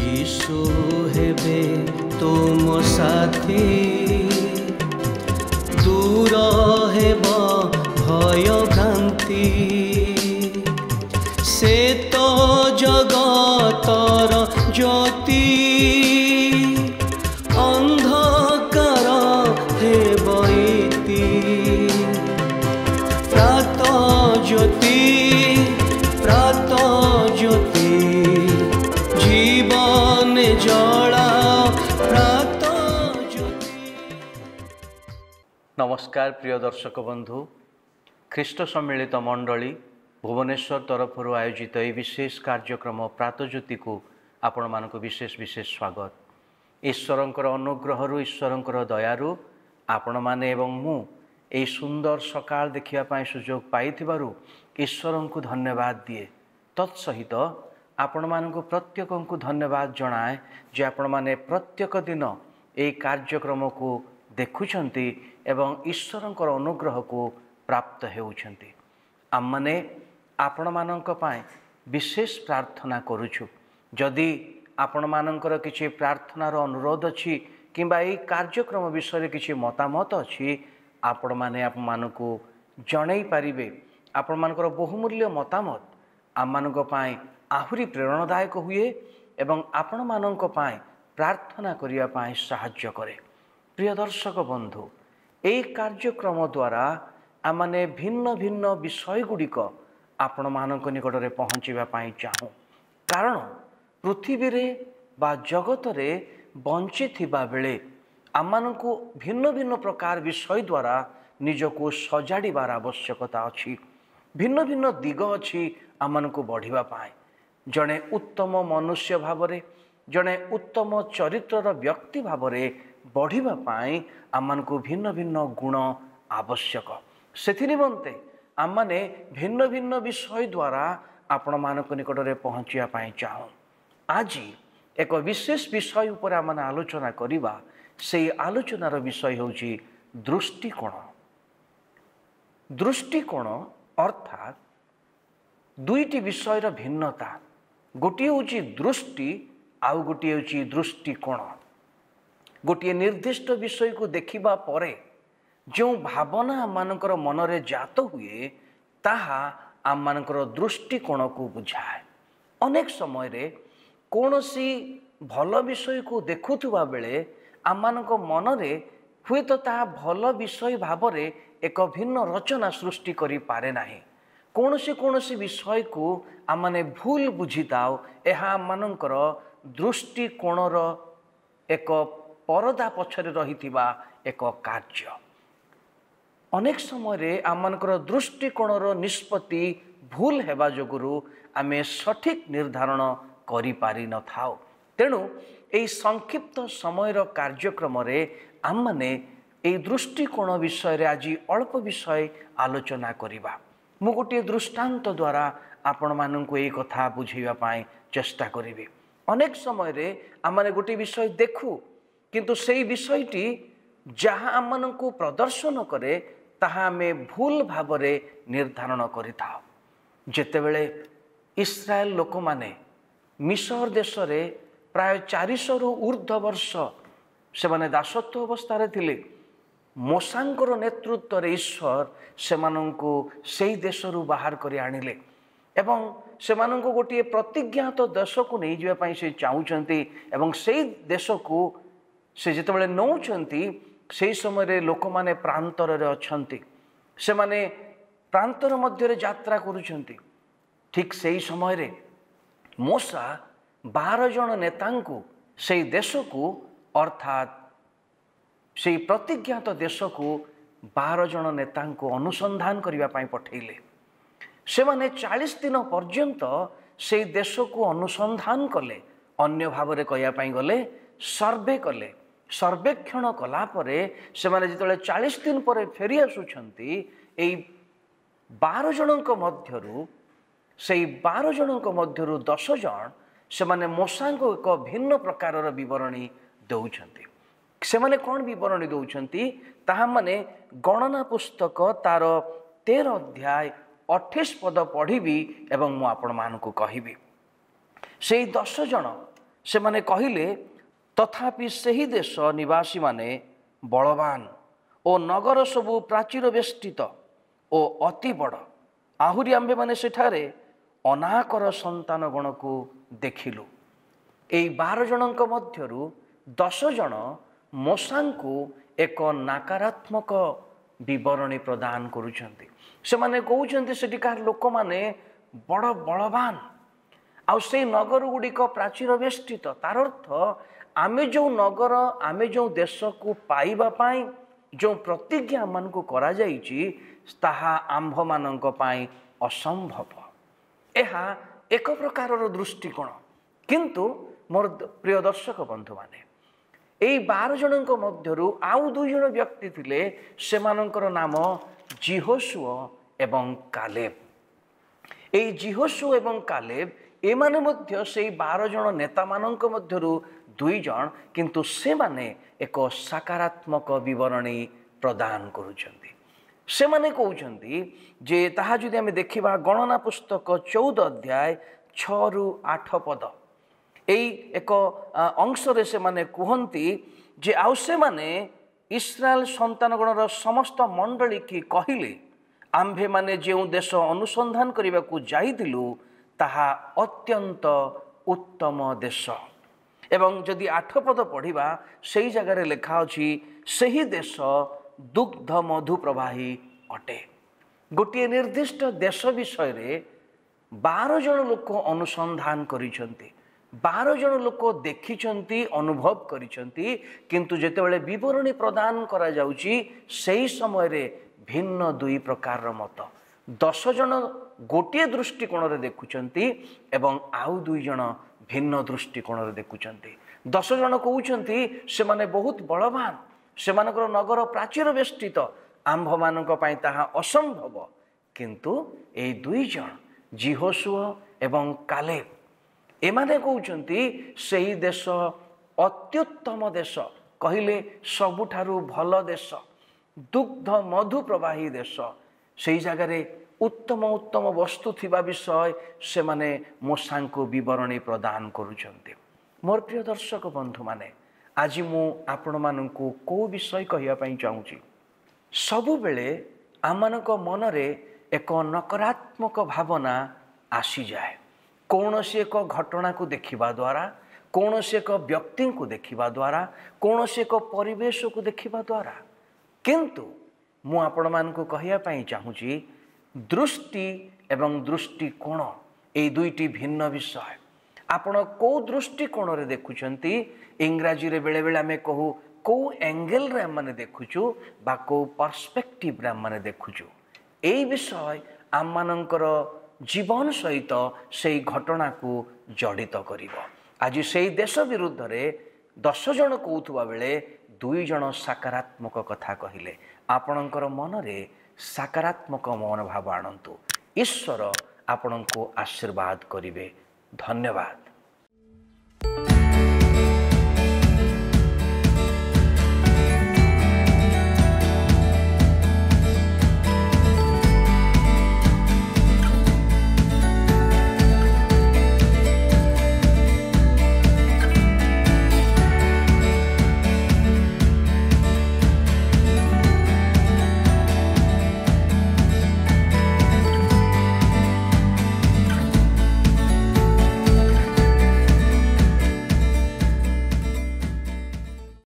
यीशु हेबे तुम साथी दूर हेब भय भ्रांति से तो जगतर ज्योति अंधकार हेब इति प्रात ज्योति जीवन जला प्रात ज्योति। नमस्कार प्रिय दर्शक बंधु, ख्रीष्ट सम्मिलित मंडली भुवनेश्वर तरफ आयोजित यह विशेष कार्यक्रम प्रातज्योति को आपण मानक विशेष विशेष स्वागत। ईश्वरंकर अनुग्रह ईश्वरंकर दयारु आपण माने एवं मु ए सुंदर सकाळ देखिया पाई सुजोग पाइथिबारु ईश्वर को धन्यवाद दिए। तत्सहित आपण मानक प्रत्येक को धन्यवाद जनाए जे आपण माने प्रत्येक दिन ए कार्यक्रम को देखुछंती एवं ईश्वरंकर अनुग्रह को प्राप्त हेउछंती। आम माने आपण मानक पाए विशेष प्रार्थना करूछु। जदि आपण मानकर किछि प्रार्थनार अनुरोध अछि किंबा ए कार्यक्रम विषय किछि मतामत अछि आपण माने आप मानकु जणै पारिबे। आपण मानकर बहुमूल्य मतामत आम मानक पाए आहुरी प्रेरणादायक हुए एवं आपण मानक पाए प्रार्थना करिया पाए सहाय्य करे। प्रिय दर्शक बंधु, ए कार्यक्रम द्वारा आमने भिन्न भिन्न विषय गुड़िक आपण मानक निकट में पहुँचवा चाहूँ। कारण पृथ्वी रे बा जगत रे बंची थिबा बेले आमको भिन्न भिन्न प्रकार विषय द्वारा निजको सजाड़बार आवश्यकता अच्छी। भिन्न भिन्न दिग अच्छी आमको बढ़िबा पाए। जड़े उत्तम मनुष्य भावरे, जड़े उत्तम चरित्रर व्यक्ति भावरे बढ़िबा पाए आमको भिन्न भिन्न गुण आवश्यक। सेथि निमंते आमने भिन्न भिन्न विषय द्वारा आपण मानक निकट में पहुँचा पाए चाहूँ। आज एक विशेष विषय उपर आमने आलोचना करिबा। से आलोचनार विषय होची दृष्टिकोण। दृष्टिकोण अर्थात दुईटी विषयर भिन्नता। गोटे होची दृष्टि, आउ गोटे होची दृष्टिकोण। गोटे निर्दिष्ट विषय को देखिबा परे जो भावना आम मानकर मनरे जात हुए ताहा आम मानकर दृष्टिकोण को बुझाए। अनेक समय रे कोनोसी भल विषय को देखुथुबा बेले आम मानक मनरे हुए तो ता भल विषय भावरे एक भिन्न रचना सृष्टि करि पारे नाही। कोनोसी विषय को आमने भूल बुझिताओ। एहा आम मानकर दृष्टिकोणर एक परदा पछरे रहिथिबा एक कार्य। अनेक समय रे आमनकर दृष्टिकोणर निष्पत्ति भूल हेबा जोगुरु आमे सठिक निर्धारण करि पारि न थाओ। तेणु एई संक्षिप्त समयर कार्यक्रम रे आमने एई दृष्टिकोण विषय रे आज अल्प विषय आलोचना करिबा। मु गोटे दृष्टांत द्वारा आपण माननकु एई कथा बुझेबा पाए चेष्टा करिबे। अनेक समय रे आमने गोटे विषय देखु किंतु सेई विषयटी जहाँ आम माननकु प्रदर्शन करे ताहा आमे भूल भावरे निर्धारण करिथाओ। जेतेबेले इस्राएल लोक माने मिस्र देश रे प्राय 400 रु ऊर्ध्व वर्ष से माने दासत्व अवस्था थिले। मोसांकर नेतृत्व रे ईश्वर से माननकु सेई देश रु बाहर करि आनिले एवं से माननकु गोटे प्रतिज्ञात देश को नहीं जिबा पई से चाहुचंती एवं सेई देश को से जेतेबेले नौचंती सेई समय रे लोक माने प्रांतर रे अछंती। से माने प्रांतर मध्य रे यात्रा करूछंती। ठीक सेई समय रे मोसा 12 जन नेतांकु सेई देश को अर्थात सेई प्रतिज्ञात देश को 12 जन नेतांकु अनुसंधान करिबा पई पठेइले। से माने 40 दिन पर्यंत सेई देश को अनुसंधान कले। अन्य भावरे कहिया पई गले सर्वे कले। सर्वेक्षण कला परे से माने जितले 40 दिन पर फेरी आसुछंती एई 12 जनक मध्यरु सेई 12 जनक मध्यरु 10 जन से माने मोसा को एक भिन्न प्रकार विवरणी दौरान। से माने कौन विवरणी दौरान ताहा माने गणना पुस्तक तार 13 अध्याय 28 पद पढ़ी एवं मु आपण मानकु कहिबी। से 10 जन ସେମାନେ କହିଲେ, ତଥାପି ସେହି ଦେଶ ନିବାସୀ ମାନେ ବଳବାନ ଓ ନଗର ସବୁ ପ୍ରାଚୀର ବେଷ୍ଟିତ ଓ ଅତି ବଡ଼। ଆହୁରି ଆମ୍ଭେମାନେ ସେଠାରେ ଅନାକର ସନ୍ତାନ ଗଣକୁ ଦେଖିଲୁ। ଏଇ 12 ଜଣଙ୍କ ମଧ୍ୟରୁ 10 ଜଣ ମୋଶାଙ୍କୁ ଏକ ନକାରାତ୍ମକ ବିବରଣୀ ପ୍ରଦାନ କରୁଛନ୍ତି। ସେମାନେ କହୁଛନ୍ତି ସେଠିକାର ଲୋକମାନେ ବଡ଼ ବଳବାନ, ଆଉ ସେଇ ନଗର ଗୁଡ଼ିକ ପ୍ରାଚୀର ବେଷ୍ଟିତ। ତାର ଅର୍ଥ ଆମେ ଯେଉଁ ନଗର, ଆମେ ଯେଉଁ ଦେଶକୁ ପାଇବା ପାଇଁ ଯେଉଁ ପ୍ରତିଜ୍ଞା ଆମମାନଙ୍କୁ କରାଯାଇଛି, ତାହା ଆମ୍ଭମାନଙ୍କ ପାଇଁ ଅସମ୍ଭବ। ଏହା ଏକ ପ୍ରକାରର ଦୃଷ୍ଟିକୋଣ। କିନ୍ତୁ ମୋର ପ୍ରିୟ ଦର୍ଶକ ବନ୍ଧୁମାନେ, ଏଇ 12 ଜଣଙ୍କ ମଧ୍ୟରୁ ଆଉ 2 ଜଣ ବ୍ୟକ୍ତି ଥିଲେ। ସେମାନଙ୍କର ନାମ ଜିହୋଶୁଅ ଏବଂ କାଲେବ। ଏଇ ଜିହୋଶୁଅ ଏବଂ କାଲେବ ଏମାନେ ମଧ୍ୟ ସେଇ 12 ଜଣ ନେତାମାନଙ୍କ ମଧ୍ୟରୁ 2 ଜଣ, କିନ୍ତୁ ସେମାନେ ଏକ ସକାରାତ୍ମକ ବିବରଣୀ ପ୍ରଦାନ କରୁଛନ୍ତି। ସେମାନେ କହୁଛନ୍ତି ଯେ ତାହା ଯଦି ଆମେ ଦେଖିବା ଗଣନା ପୁସ୍ତକ 14 ଅଧ୍ୟାୟ 6-8 ପଦ, ଏଇ ଏକ ଅଂଶରେ ସେମାନେ କୁହନ୍ତି ଯେ ଆଉ ସେମାନେ ଇସ୍ରାଏଲ ସନ୍ତାନଗଣର ସମସ୍ତ ମଣ୍ଡଳୀ କି କହିଲେ, ଆମ୍ଭେମାନେ ଯେଉଁ ଦେଶ ଅନୁସନ୍ଧାନ କରିବାକୁ ଯାଇଥିଲୁ ତାହା ଅତ୍ୟନ୍ତ ଉତ୍ତମ ଦେଶ। ଏବଂ ଯଦି 8 ପଦ ପଢ଼ିବା, ସେହି ଜାଗାରେ ଲେଖା ଅଛି, ସେହି ଦେଶ ଦୁଗ୍ଧ ମଧୁ ପ୍ରବାହୀ ଅଟେ। ଗୋଟିଏ ନିର୍ଦ୍ଦିଷ୍ଟ ଦେଶ ବିଷୟରେ 12 ଜଣ ଲୋକ ଅନୁସନ୍ଧାନ କରିଛନ୍ତି, 12 ଜଣ ଲୋକ ଦେଖିଛନ୍ତି, ଅନୁଭବ କରିଛନ୍ତି। କିନ୍ତୁ ଯେତେବେଳେ ବିବରଣୀ ପ୍ରଦାନ କରାଯାଉଛି, ସେହି ସମୟରେ ଭିନ୍ନ 2 ପ୍ରକାରର ମତ। 10 ଜଣ ଗୋଟିଏ ଦୃଷ୍ଟିକୋଣରେ ଦେଖୁଛନ୍ତି ଏବଂ ଆଉ 2 ଜଣ ଭିନ୍ନ ଦୃଷ୍ଟିକୋଣରେ ଦେଖୁଛନ୍ତି। 10 ଜଣ କହୁଛନ୍ତି ସେମାନେ ବହୁତ ବଳବାନ, ସେମାନଙ୍କର ନଗର ପ୍ରାଚୀର ବେଷ୍ଟିତ, ଆମ୍ଭମାନଙ୍କ ପାଇଁ ତାହା ଅସମ୍ଭବ। କିନ୍ତୁ ଏଇ 2 ଜଣ ଜିହୋଶୁଅ ଏବଂ କାଲେବ, ଏମାନେ କହୁଛନ୍ତି ସେହି ଦେଶ ଅତ୍ୟୁତ୍ତମ ଦେଶ। କହିଲେ ସବୁଠାରୁ ଭଲ ଦେଶ, ଦୁଗ୍ଧ ମଧୁ ପ୍ରବାହୀ ଦେଶ। ସେହି ଜାଗାରେ ଉତ୍ତମ ଉତ୍ତମ ବସ୍ତୁ ଥିବା ବିଷୟ ସେମାନେ ମୋଶାଙ୍କୁ ବିବରଣୀ ପ୍ରଦାନ କରୁଛନ୍ତି। ମୋର ପ୍ରିୟ ଦର୍ଶକ ବନ୍ଧୁମାନେ, ଆଜି ମୁଁ ଆପଣମାନଙ୍କୁ କେଉଁ ବିଷୟ କହିବା ପାଇଁ ଚାହୁଁଛି? ସବୁବେଳେ ଆମମାନଙ୍କ ମନରେ ଏକ ନକାରାତ୍ମକ ଭାବନା ଆସିଯାଏ। କୌଣସି ଏକ ଘଟଣାକୁ ଦେଖିବା ଦ୍ୱାରା, କୌଣସି ଏକ ବ୍ୟକ୍ତିଙ୍କୁ ଦେଖିବା ଦ୍ୱାରା, କୌଣସି ଏକ ପରିବେଶକୁ ଦେଖିବା ଦ୍ୱାରା। କିନ୍ତୁ ମୁଁ ଆପଣମାନଙ୍କୁ କହିବା ପାଇଁ ଚାହୁଁଛି, ଦୃଷ୍ଟି ଏବଂ ଦୃଷ୍ଟିକୋଣ ଏଇ 2ଟି ଭିନ୍ନ ବିଷୟ। ଆପଣ କେଉଁ ଦୃଷ୍ଟିକୋଣରେ ଦେଖୁଛନ୍ତି? ଇଂରାଜୀରେ ବେଳେବେଳେ ଆମେ କହୁ କେଉଁ ଆଙ୍ଗେଲରେ ଆମମାନେ ଦେଖୁଛୁ ବା କେଉଁ ପର୍ସପେକ୍ଟିଭରେ ଆମମାନେ ଦେଖୁଛୁ। ଏଇ ବିଷୟ ଆମମାନଙ୍କର ଜୀବନ ସହିତ ସେଇ ଘଟଣାକୁ ଜଡ଼ିତ କରିବ। ଆଜି ସେଇ ଦେଶ ବିରୁଦ୍ଧରେ 10 ଜଣ କହୁଥିବା ବେଳେ 2 ଜଣ ସକାରାତ୍ମକ କଥା କହିଲେ। ଆପଣଙ୍କର ମନରେ ସକାରାତ୍ମକ ମନୋଭାବ ଆଣନ୍ତୁ। ଈଶ୍ୱର ଆପଣଙ୍କୁ ଆଶୀର୍ବାଦ କରିବେ। ଧନ୍ୟବାଦ।